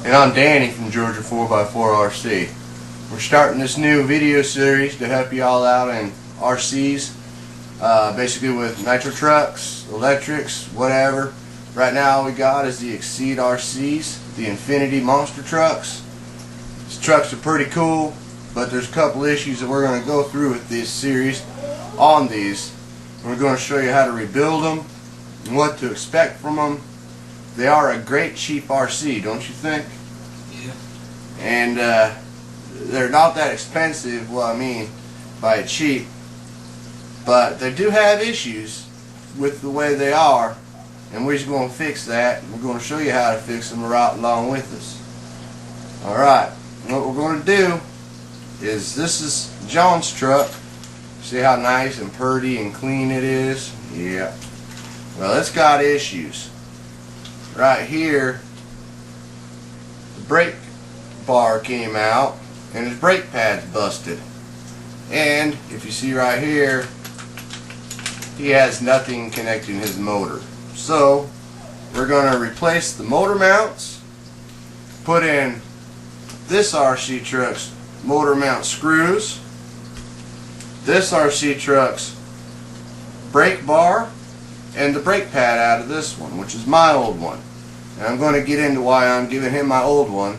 And I'm Danny from Georgia4x4rc. We're starting this new video series to help you all out in RCs, basically with nitro trucks, electrics, whatever. Right now all we got is the Exceed RCs, the Infinity monster trucks. These trucks are pretty cool, but there's a couple issues that we're going to go through with this series on these. We're going to show you how to rebuild them and what to expect from them. They are a great cheap RC, don't you think? Yeah. And they're not that expensive, well I mean by cheap, but they do have issues with the way they are, and we're just going to fix that. We're going to show you how to fix them right along with us. Alright, what we're going to do is, this is John's truck. See how nice and pretty and clean it is? Yeah. Well, it's got issues. Right here, the brake bar came out and his brake pad's busted. And if you see right here, he has nothing connecting his motor. So we're going to replace the motor mounts, put in this RC truck's motor mount screws, this RC truck's brake bar, and the brake pad out of this one, which is my old one. And I'm going to get into why I'm giving him my old one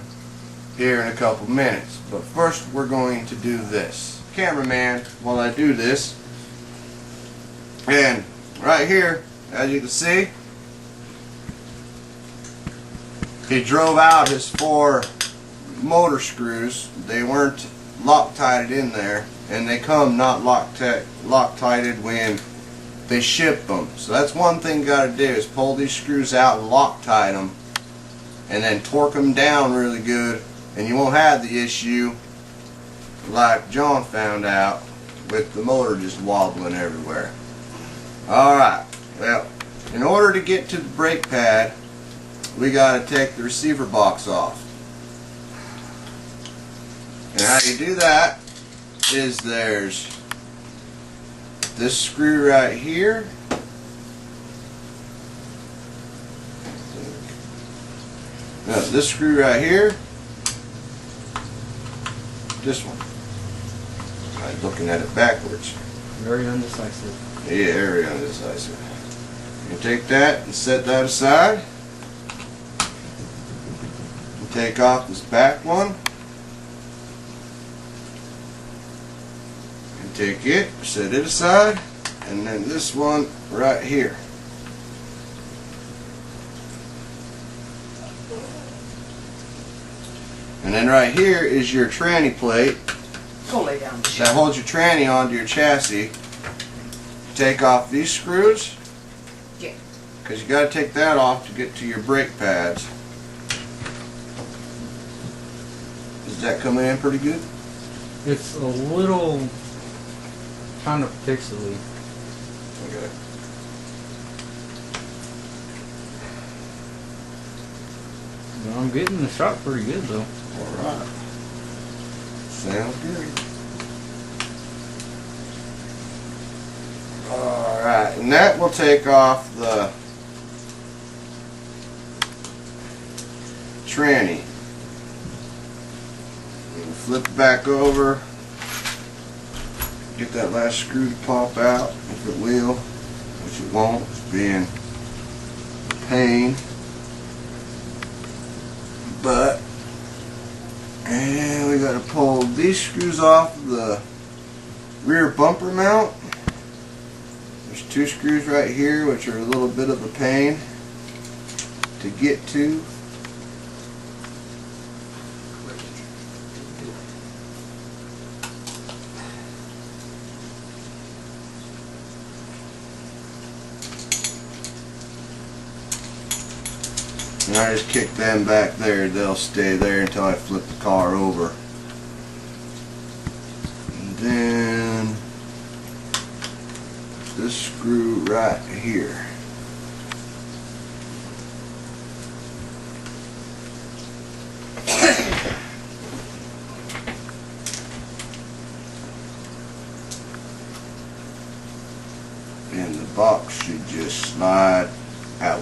here in a couple minutes. But first we're going to do this. Cameraman, while I do this, and right here, as you can see, he drove out his 4 motor screws. They weren't Loctited in there, and they come not Loctited when they ship them. So that's one thing you got to do, is pull these screws out and Loctite them, and then torque them down really good, and you won't have the issue like John found out with the motor just wobbling everywhere. Alright, well, in order to get to the brake pad, we got to take the receiver box off. And how you do that is, there's this screw right here, now this screw right here, this one. I'm looking at it backwards. Very undecisive. Yeah, very undecisive. You take that and set that aside. You take off this back one. And take it, set it aside, and then this one right here. And then right here is your tranny plate. Go lay down. That holds your tranny onto your chassis. Take off these screws. Yeah. Because you got to take that off to get to your brake pads. Is that coming in pretty good? It's a little kind of pixely. Okay. Well, I'm getting the shot pretty good though. Alright. Sounds good. Alright, and that will take off the tranny. And flip it back over. Get that last screw to pop out, if it will, which it won't, it's being a pain. But, and we got to pull these screws off the rear bumper mount. There's 2 screws right here, which are a little bit of a pain to get to. And I just kick them back there. They'll stay there until I flip the car over. And then this screw right here. And the box should just slide out.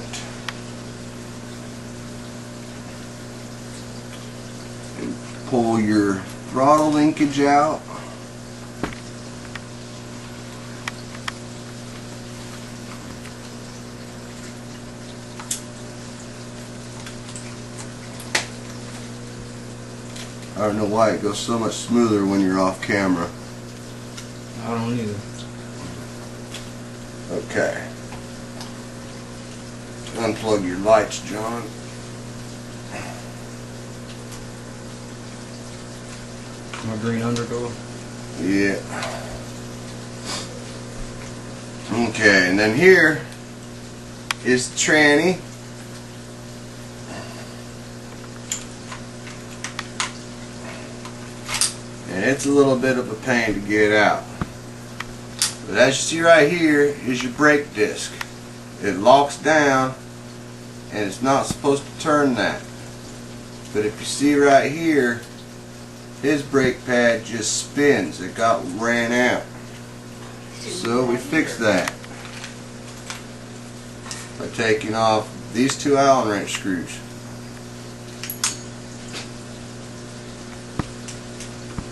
pull your throttle linkage out. I don't know why it goes so much smoother when you're off camera. I don't either. Okay. Unplug your lights, John. My green underglow. Yeah. Okay, and then here is the tranny. And it's a little bit of a pain to get out. But as you see right here is your brake disc. It locks down and it's not supposed to turn that. But if you see right here, his brake pad just spins. It ran out. So we fixed that by taking off these two Allen wrench screws.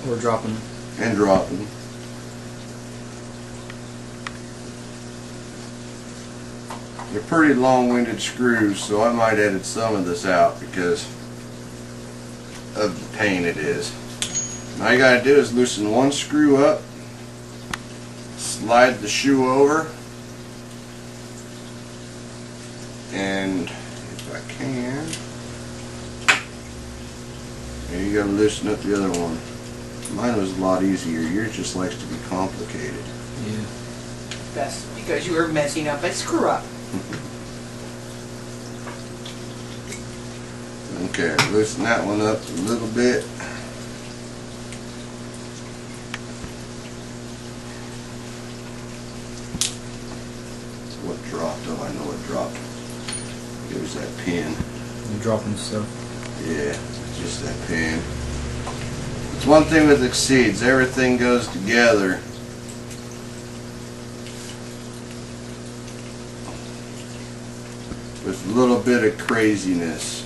Or dropping. And dropping. They're pretty long-winded screws, so I might edit some of this out because of the pain it is. All you gotta do is loosen one screw up, slide the shoe over, and if I can, and you gotta loosen up the other one. Mine was a lot easier. Yours just likes to be complicated. Yeah. That's because you were messing up a screw up. Okay, loosen that one up a little bit. What dropped? Oh, I know what dropped. It was that pin. You're dropping stuff. Yeah, just that pin. It's one thing with Exceeds, everything goes together. With a little bit of craziness.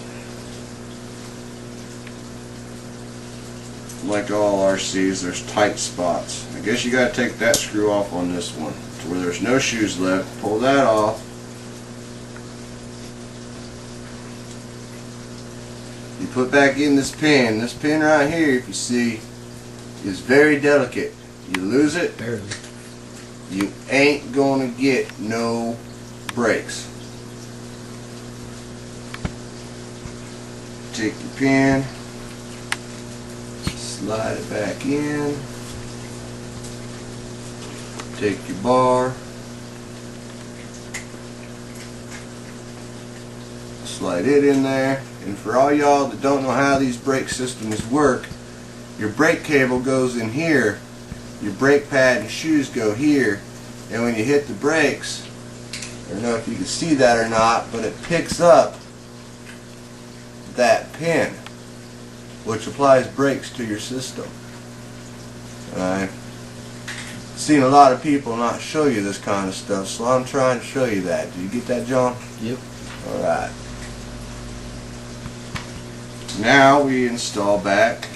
Like all RCs, there's tight spots. I guess you gotta take that screw off on this one to where there's no shoes left. Pull that off. You put back in this pin. This pin right here, if you see, is very delicate. You lose it, Barely. you ain't gonna get no brakes. Take your pin, slide it back in, take your bar, slide it in there, and for all y'all that don't know how these brake systems work, your brake cable goes in here, your brake pad and shoes go here, and when you hit the brakes, I don't know if you can see that or not, but it picks up that pin, which applies brakes to your system. I've seen a lot of people not show you this kind of stuff, so I'm trying to show you that. Did you get that, John? Yep. Alright. Now we install back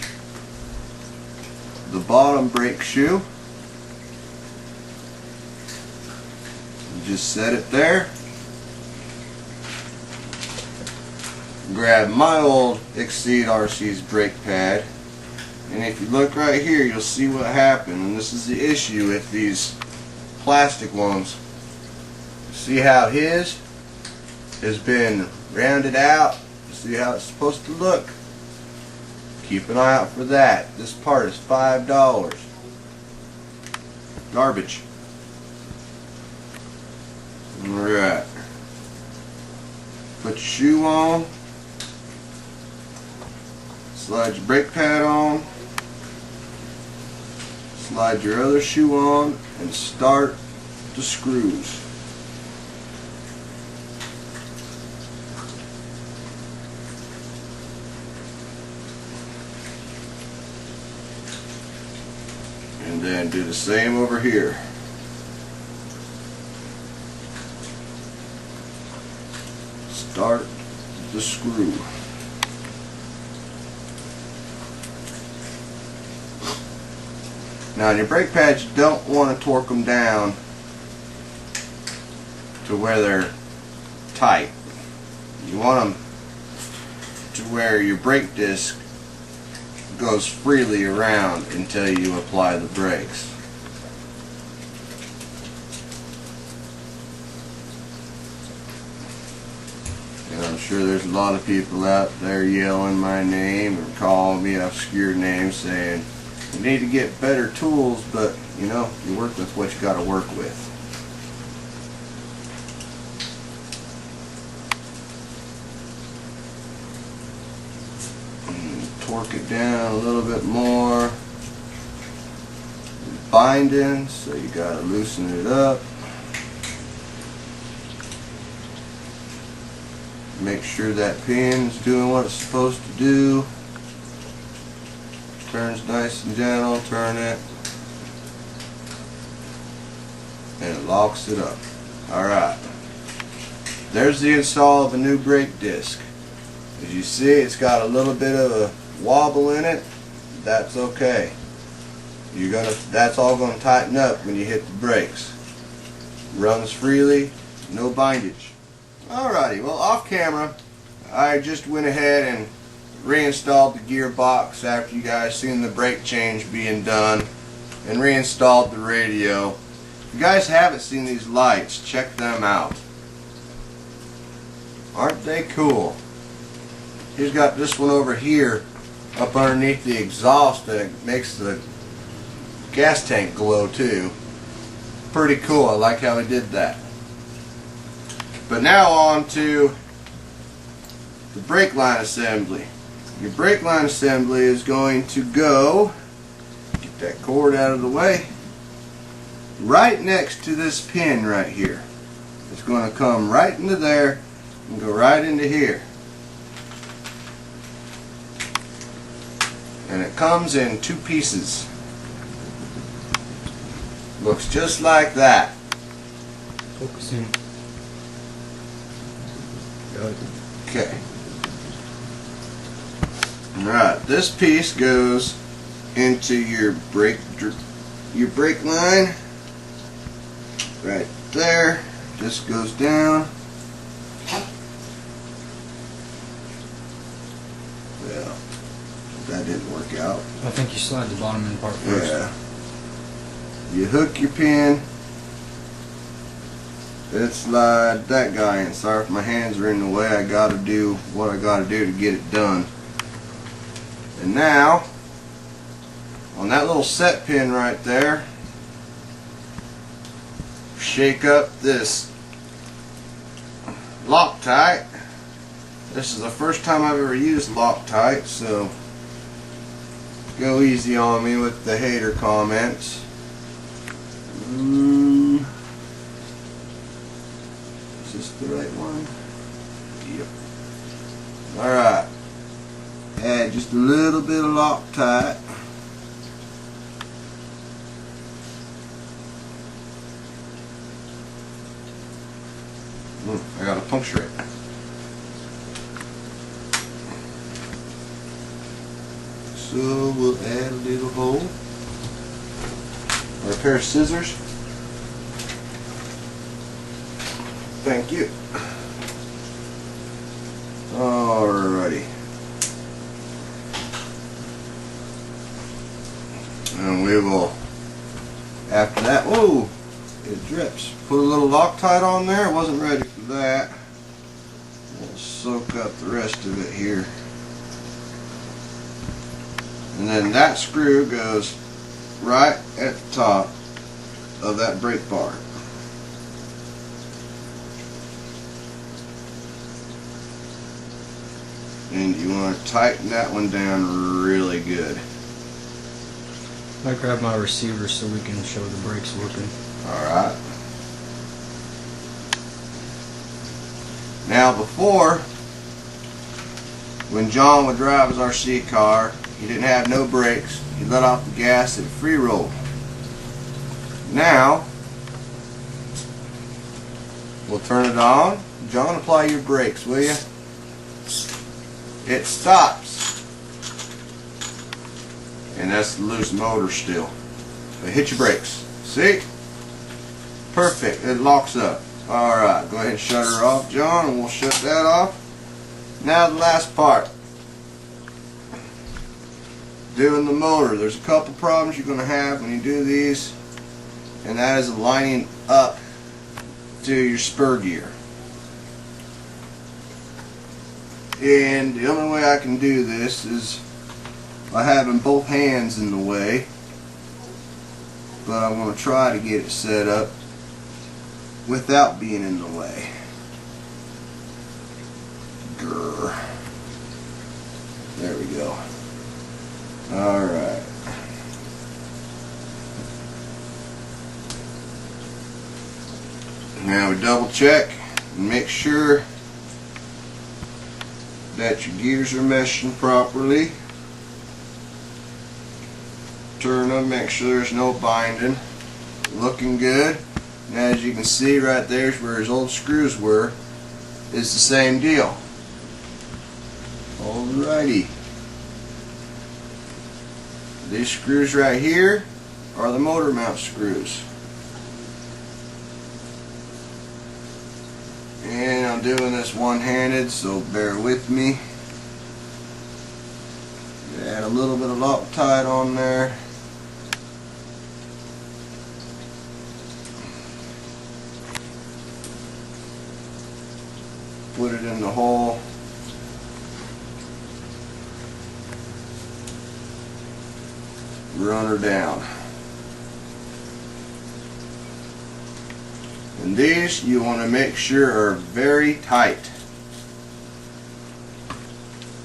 the bottom brake shoe. Just set it there. Grab my old Exceed RC's brake pad, and if you look right here, you'll see what happened. And this is the issue with these plastic ones. See how his has been rounded out? See how it's supposed to look? Keep an eye out for that. This part is $5. Garbage. Alright. Put your shoe on. Slide your brake pad on. Slide your other shoe on and start the screws. And then do the same over here. Start the screw. Now on your brake pads, you don't want to torque them down to where they're tight. You want them to where your brake disc goes freely around until you apply the brakes. And I'm sure there's a lot of people out there yelling my name or calling me obscure names saying you need to get better tools, but you know, you work with what you got to work with. Torque it down a little bit more. Binding, so you gotta loosen it up. Make sure that pin's doing what it's supposed to do. Turns nice and gentle, turn it. And it locks it up. Alright. There's the install of a new brake disc. As you see, it's got a little bit of a wobble in it. That's okay. That's all gonna tighten up when you hit the brakes. Runs freely, no bindage. Alrighty, well, off camera, I just went ahead and reinstalled the gearbox after you guys seen the brake change being done, and reinstalled the radio. If you guys haven't seen these lights, check them out. Aren't they cool? He's got this one over here up underneath the exhaust that makes the gas tank glow too. Pretty cool. I like how he did that. But now on to the brake line assembly. Your brake line assembly is going to go, get that cord out of the way, right next to this pin right here. It's going to come right into there and go right into here. And it comes in two pieces. Looks just like that. Focusing. Okay. Alright, this piece goes into your brake line. Right there. This goes down. Yeah. That didn't work out. I think you slide the bottom end part first. Yeah. You hook your pin. Then slide that guy in. Sorry if my hands are in the way. I gotta do what I gotta do to get it done. And now, on that little set pin right there, shake up this Loctite. This is the first time I've ever used Loctite, so go easy on me with the hater comments. Is this the right one? Yep. Alright. Add just a little bit of Loctite. I gotta puncture it. So we'll add a little hole. Or a pair of scissors. Thank you. Alrighty. And we will, after that, whoa, it drips. Put a little Loctite on there. Wasn't ready for that. We'll soak up the rest of it here. And then that screw goes right at the top of that brake bar. And you want to tighten that one down really good. I grab my receiver so we can show the brakes working. Alright. Now before, when John would drive his RC car, he didn't have no brakes. He let off the gas and free rolled. Now, we'll turn it on. John, apply your brakes, will you? It stops. And that's the loose motor still. but hit your brakes. See? Perfect. It locks up. Alright, go ahead and shut her off, John, and we'll shut that off. Now the last part. Doing the motor. There's a couple problems you're going to have when you do these, and that is lining up to your spur gear. And the only way I can do this is by having both hands in the way, but I'm going to try to get it set up without being in the way. Grr. There we go. Alright. Now we double check and make sure that your gears are meshing properly. Turn them, make sure there's no binding. Looking good. And as you can see right there is where his old screws were. It's the same deal. Alrighty. These screws right here are the motor mount screws. And I'm doing this one-handed, so bear with me. Add a little bit of Loctite on there. Put it in the hole. Run her down. And these you want to make sure are very tight.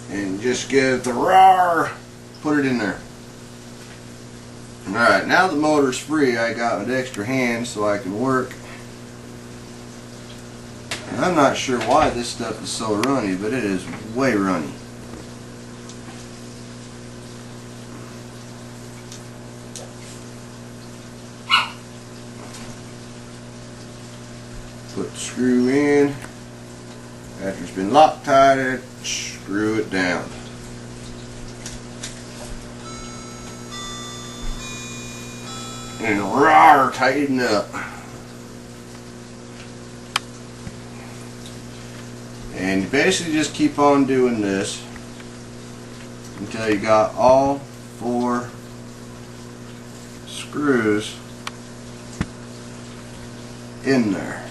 And just give the roar, put it in there. Alright, now the motor's free, I got an extra hand so I can work. And I'm not sure why this stuff is so runny, but it is way runny. Put the screw in. After it's been Loctited, screw it down. And roar, tighten up. And you basically just keep on doing this until you got all 4 screws in there.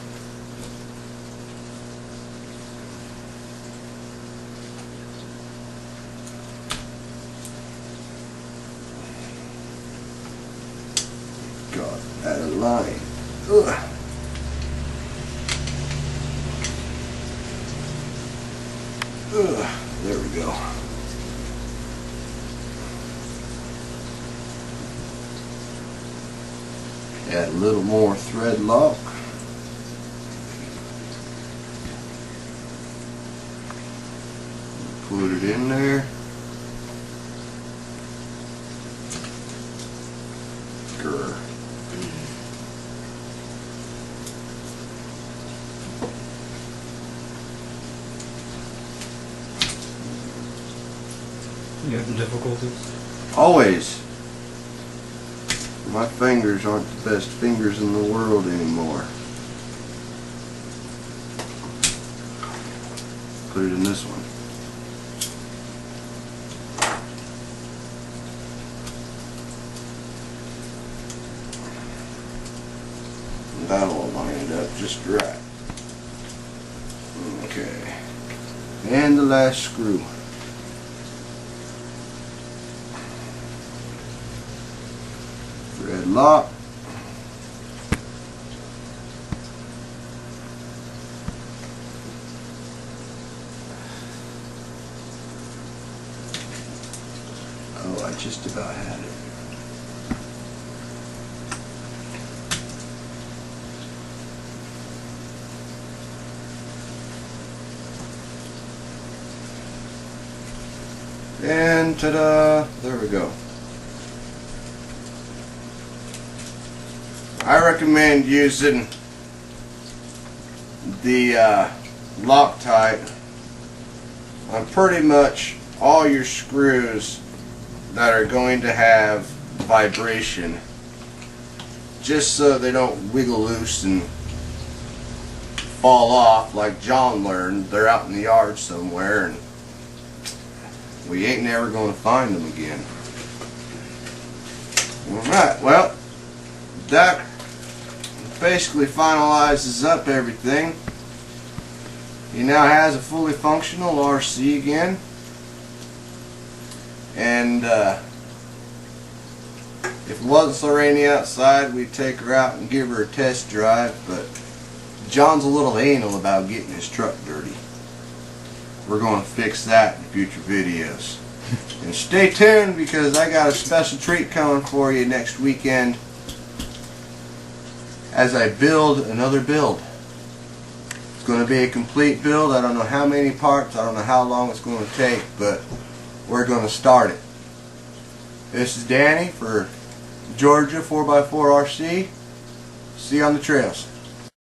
Got out of line. Ugh. There we go. Add a little more thread lock. Put it in there. Grr. You having difficulties? Always. My fingers aren't the best fingers in the world anymore. Put it in this one. That'll line it up just right. Okay. And the last screw. Thread lock. Oh, I just about had it. And ta-da! There we go. I recommend using the Loctite on pretty much all your screws that are going to have vibration just so they don't wiggle loose and fall off like John learned. They're out in the yard somewhere and we ain't never going to find them again. Alright, well, that basically finalizes up everything. He now has a fully functional RC again. And if it wasn't so rainy outside, we'd take her out and give her a test drive, but John's a little anal about getting his truck dirty. We're going to fix that in future videos. And stay tuned because I got a special treat coming for you next weekend as I build another build. It's going to be a complete build. I don't know how many parts, I don't know how long it's going to take, but we're going to start it. This is Danny for Georgia4x4rc. See you on the trails.